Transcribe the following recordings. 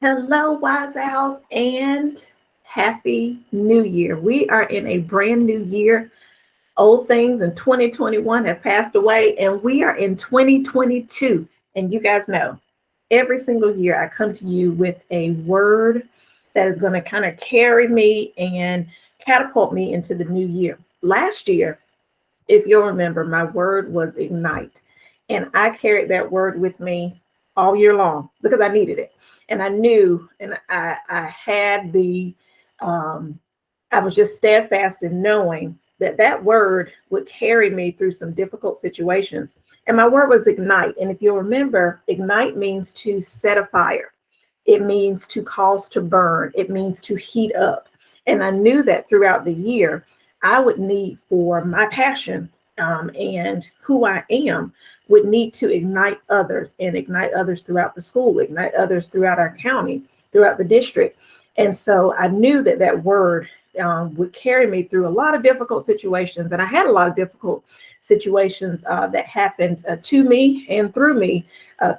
Hello, Wise Owls, and Happy New Year. We are in a brand new year. Old things in 2021 have passed away, and we are in 2022. And you guys know, every single year I come to you with a word that is going to kind of carry me and catapult me into the new year. Last year, if you'll remember, my word was ignite. And I carried that word with me all year long because I needed it. And I knew, and I had um, I was just steadfast in knowing that that word would carry me through some difficult situations. And my word was ignite. And if you'll remember, ignite means to set a fire, it means to cause to burn, it means to heat up. And I knew that throughout the year, I would need for my passion and who I am would need to ignite others and ignite others throughout the school, ignite others throughout our county, throughout the district. And so I knew that that word would carry me through a lot of difficult situations. And I had a lot of difficult situations that happened to me and through me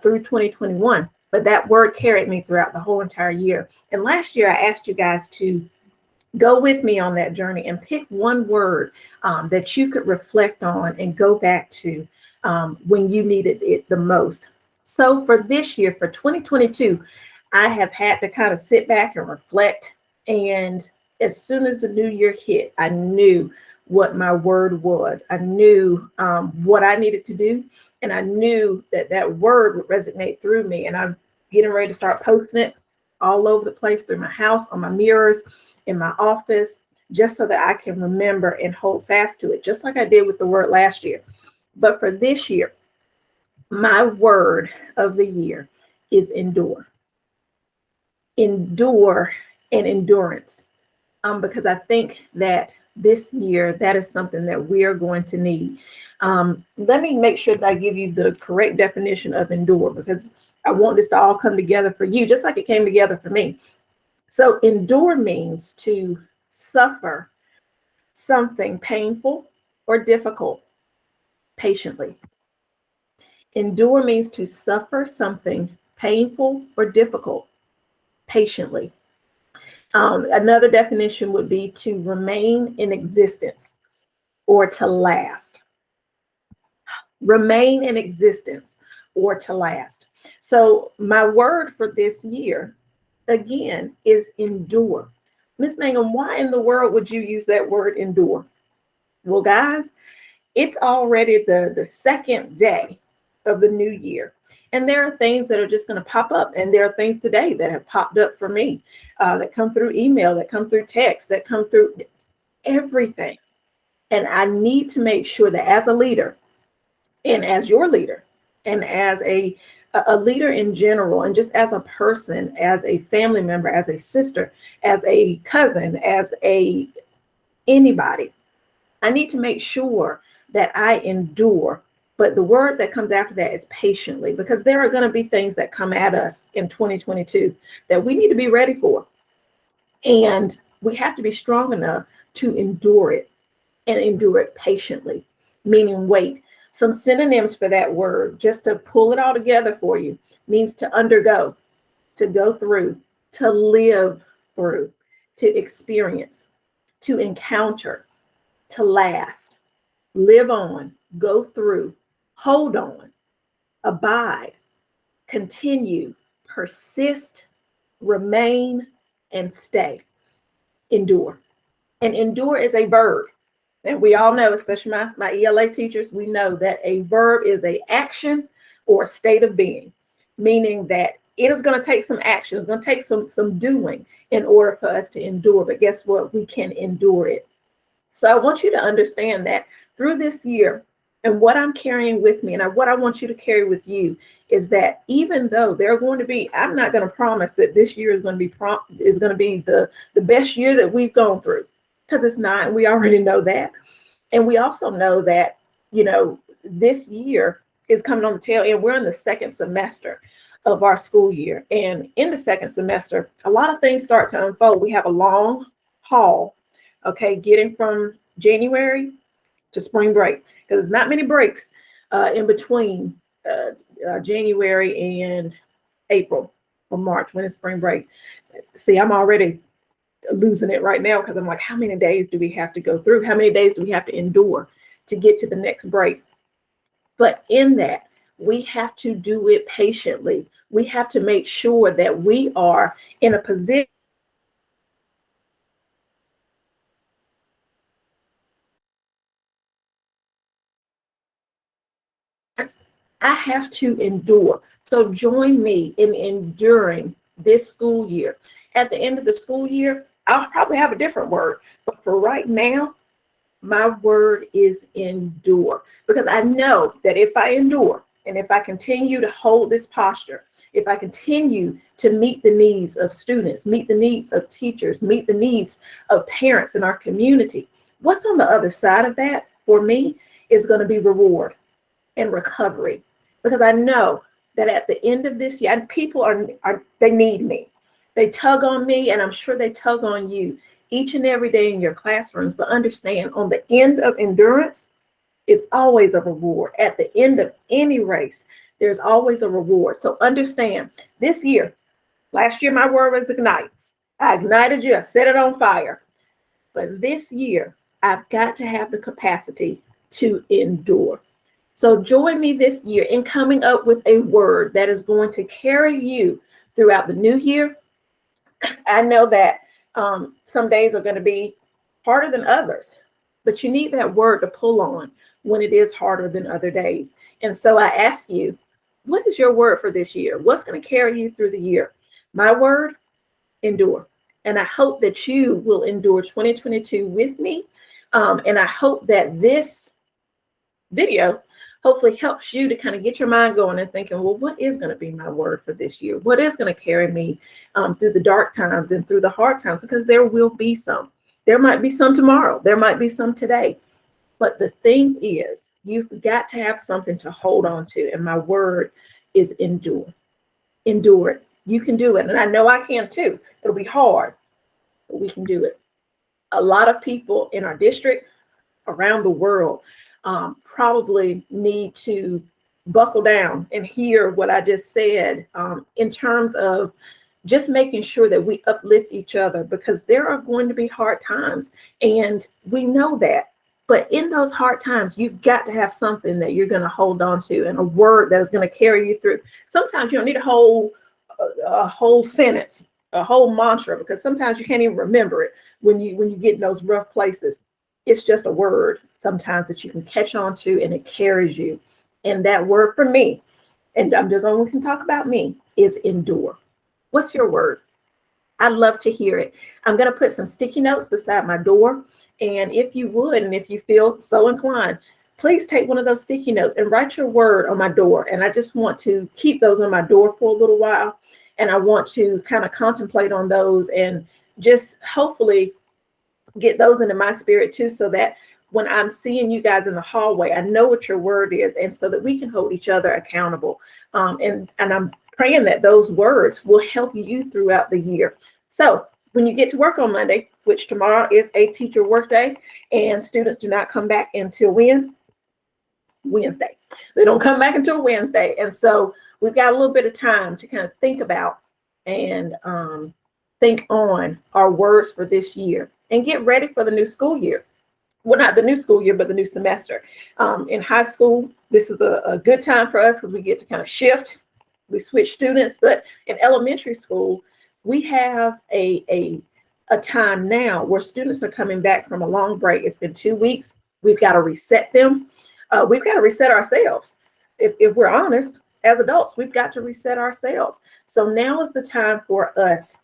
through 2021. But that word carried me throughout the whole entire year. And last year, I asked you guys to go with me on that journey and pick one word that you could reflect on and go back to when you needed it the most. So for this year, for 2022, I have had to kind of sit back and reflect. And as soon as the new year hit, I knew what my word was. I knew what I needed to do. And I knew that that word would resonate through me. And I'm getting ready to start posting it all over the place through my house, on my mirrors, in my office, just so that I can remember and hold fast to it, just like I did with the word last year. But for this year, my word of the year is endure. Endure and endurance. Because I think that this year, that is something that we are going to need. Let me make sure that I give you the correct definition of endure, because I want this to all come together for you, just like it came together for me. So endure means to suffer something painful or difficult patiently. Endure means to suffer something painful or difficult patiently. Another definition would be to remain in existence or to last. Remain in existence or to last. So my word for this year, again, is endure. Miss Mangum, why in the world would you use that word endure? Well, guys, it's already the second day of the new year. And there are things that are just going to pop up. And there are things today that have popped up for me that come through email, that come through text, that come through everything. And I need to make sure that as a leader and as your leader and as a leader in general, and just as a person, as a family member, as a sister, as a cousin, as a anybody, I need to make sure that I endure. But the word that comes after that is patiently, because there are going to be things that come at us in 2022 that we need to be ready for. And we have to be strong enough to endure it and endure it patiently, meaning wait. Some synonyms for that word, just to pull it all together for you, means to undergo, to go through, to live through, to experience, to encounter, to last, live on, go through, hold on, abide, continue, persist, remain, and stay. Endure. And endure is a verb. And we all know, especially my ELA teachers, we know that a verb is a action or a state of being, meaning that it is going to take some action, it's going to take some doing in order for us to endure. But guess what? We can endure it. So I want you to understand that through this year, and what I'm carrying with me, and what I want you to carry with you, is that even though there are going to be, I'm not going to promise that this year is going to be the best year that we've gone through, because it's not, and we already know that. And we also know that, this year is coming on the tail end. We're in the second semester of our school year. And in the second semester, a lot of things start to unfold. We have a long haul, okay, getting from January to spring break, because there's not many breaks in between January and April. or March. When is spring break? See, I'm already losing it right now because I'm like, how many days do we have to go through? How many days do we have to endure to get to the next break? But in that, we have to do it patiently. We have to make sure that we are in a position. I have to endure. So join me in enduring this school year. At the end of the school year, I'll probably have a different word. But for right now, my word is endure. Because I know that if I endure and if I continue to hold this posture, if I continue to meet the needs of students, meet the needs of teachers, meet the needs of parents in our community, what's on the other side of that for me is going to be reward and recovery. Because I know that at the end of this year, and people are they need me. They tug on me, and I'm sure they tug on you each and every day in your classrooms. But understand, on the end of endurance is always a reward. At the end of any race, there's always a reward. So understand, this year, last year, my word was ignite. I ignited you, I set it on fire. But this year, I've got to have the capacity to endure. So join me this year in coming up with a word that is going to carry you throughout the new year. I know that some days are going to be harder than others, but you need that word to pull on when it is harder than other days. And so I ask you, what is your word for this year? What's going to carry you through the year? My word, endure. And I hope that you will endure 2022 with me. And I hope that this video hopefully helps you to kind of get your mind going and thinking, well, what is going to be my word for this year? What is going to carry me through the dark times and through the hard times? Because there will be some. There might be some tomorrow. There might be some today. But the thing is, you've got to have something to hold on to. And my word is endure. Endure it. You can do it. And I know I can too. It'll be hard, but we can do it. A lot of people in our district, around the world, probably need to buckle down and hear what I just said in terms of just making sure that we uplift each other, because there are going to be hard times and we know that. But in those hard times, you've got to have something that you're going to hold on to and a word that is going to carry you through. Sometimes you don't need a whole sentence, a whole mantra, because sometimes you can't even remember it when you get in those rough places. It's just a word sometimes that you can catch on to and it carries you. And that word for me, and I'm just only can talk about me, is endure. What's your word? I'd love to hear it. I'm going to put some sticky notes beside my door. And if you would, and if you feel so inclined, please take one of those sticky notes and write your word on my door. And I just want to keep those on my door for a little while. And I want to kind of contemplate on those and just hopefully get those into my spirit too, so that when I'm seeing you guys in the hallway, I know what your word is, and so that we can hold each other accountable. And I'm praying that those words will help you throughout the year. So when you get to work on Monday, which tomorrow is a teacher work day, and students do not come back until when? Wednesday. They don't come back until Wednesday. And so we've got a little bit of time to kind of think about and think on our words for this year and get ready for the new school year. Well, not the new school year, but the new semester. In high school, this is a good time for us because we get to kind of shift. We switch students, but in elementary school, we have a time now where students are coming back from a long break. It's been 2 weeks. We've got to reset them. We've got to reset ourselves. If we're honest, as adults, we've got to reset ourselves. So now is the time for us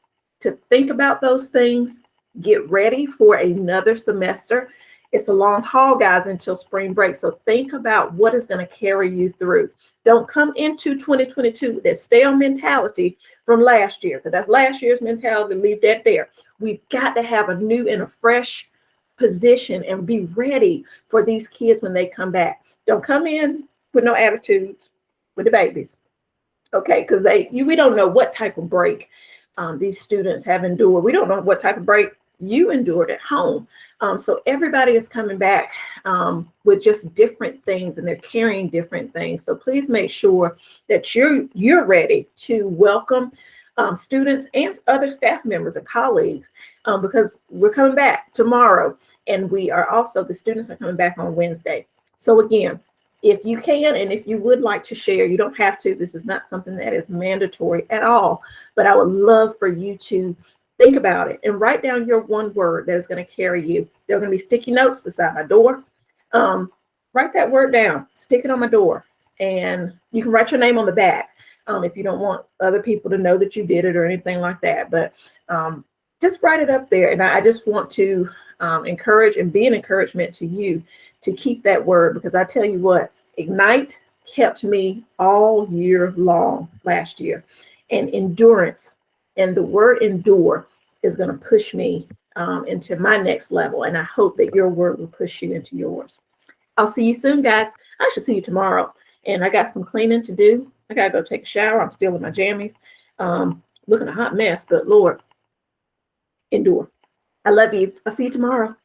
to think about those things, get ready for another semester. It's a long haul, guys, until spring break. So think about what is going to carry you through. Don't come into 2022 with that stale mentality from last year, because that's last year's mentality. Leave that there. We've got to have a new and a fresh position and be ready for these kids when they come back. Don't come in with no attitudes with the babies, okay? Because we don't know what type of break these students have endured. We don't know what type of break you endured at home. So everybody is coming back with just different things, and they're carrying different things. So please make sure that you're ready to welcome students and other staff members and colleagues, because we're coming back tomorrow, and the students are coming back on Wednesday. So again, if you can and if you would like to share, you don't have to. This is not something that is mandatory at all, but I would love for you to think about it and write down your one word that is going to carry you. There are going to be sticky notes beside my door. Write that word down, stick it on my door, and you can write your name on the back if you don't want other people to know that you did it or anything like that. But just write it up there. And I just want to encourage and be an encouragement to you to keep that word, because I tell you what, Ignite kept me all year long last year. And endurance, and the word endure, is going to push me into my next level. And I hope that your word will push you into yours. I'll see you soon, guys. I should see you tomorrow. And I got some cleaning to do. I got to go take a shower. I'm still in my jammies. Looking a hot mess, but Lord, endure. I love you. I'll see you tomorrow.